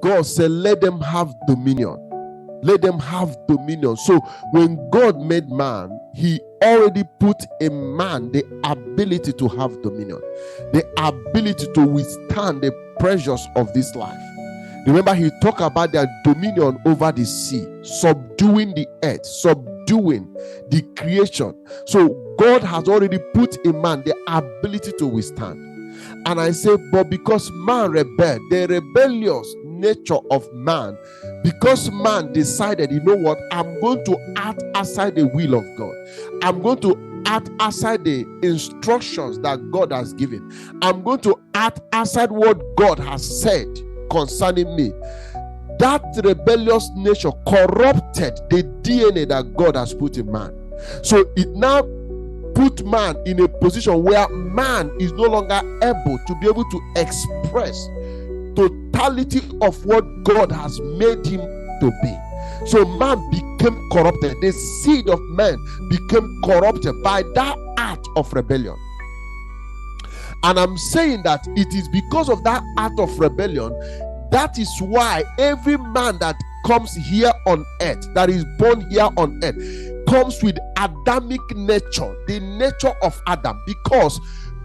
God said, let them have dominion. Let them have dominion. So when God made man, he already put in man the ability to have dominion, the ability to withstand the pressures of this life. Remember, he talked about their dominion over the sea, subduing the earth, subduing the creation. So God has already put in man the ability to withstand. And I say, but because man rebelled, the rebellious nature of man, because man decided, you know what, I'm going to act outside the will of God. I'm going to act outside the instructions that God has given. I'm going to act outside what God has said concerning me. That rebellious nature corrupted the DNA that God has put in man. So it now put man in a position where man is no longer able to be able to express totality of what God has made him to be. So man became corrupted. The seed of man became corrupted by that act of rebellion. And I'm saying that it is because of that act of rebellion, that is why every man that comes here on earth, that is born here on earth, comes with Adamic nature, the nature of Adam. Because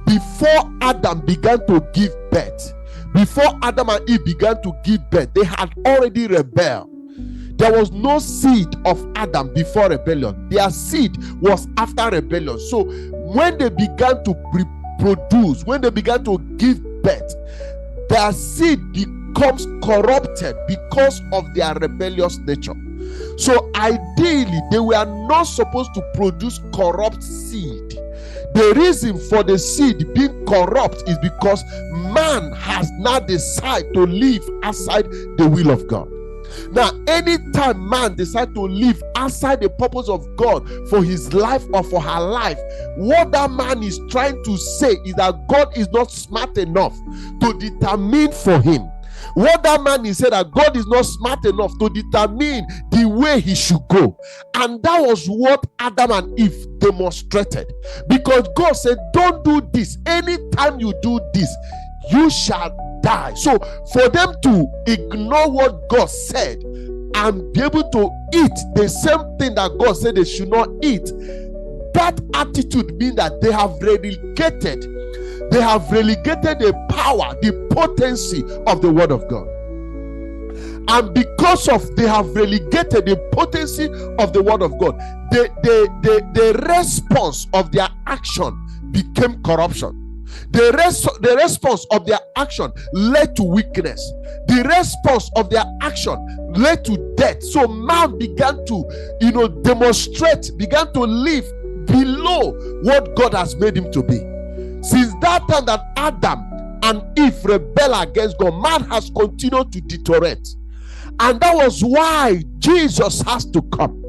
before Adam began to give birth, before Adam and Eve began to give birth, they had already rebelled. There was no seed of Adam before rebellion. Their seed was after rebellion. So when they began to reproduce, when they began to give birth, their seed becomes corrupted because of their rebellious nature. So ideally, they were not supposed to produce corrupt seed. The reason for the seed being corrupt is because man has now decided to live outside the will of God. Now, anytime man decides to live outside the purpose of God for his life or for her life, what that man is trying to say is that God is not smart enough to determine for him. What that man is saying, that God is not smart enough to determine the way he should go. And that was what Adam and Eve demonstrated. Because God said, don't do this. Anytime you do this, you shall die. So for them to ignore what God said and be able to eat the same thing that God said they should not eat, that attitude means that they have relegated the power, the potency of the word of God. And because of they have relegated the potency of the word of God, the response of their action became corruption. The response of their action led to weakness. The response of their action led to death. So man began to, demonstrate, began to live below what God has made him to be. Since that time that Adam and Eve rebelled against God, man has continued to deteriorate. And that was why Jesus has to come.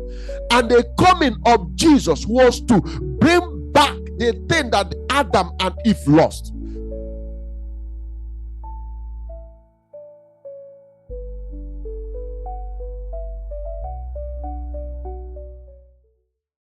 And the coming of Jesus was to bring back the thing that Adam and Eve lost.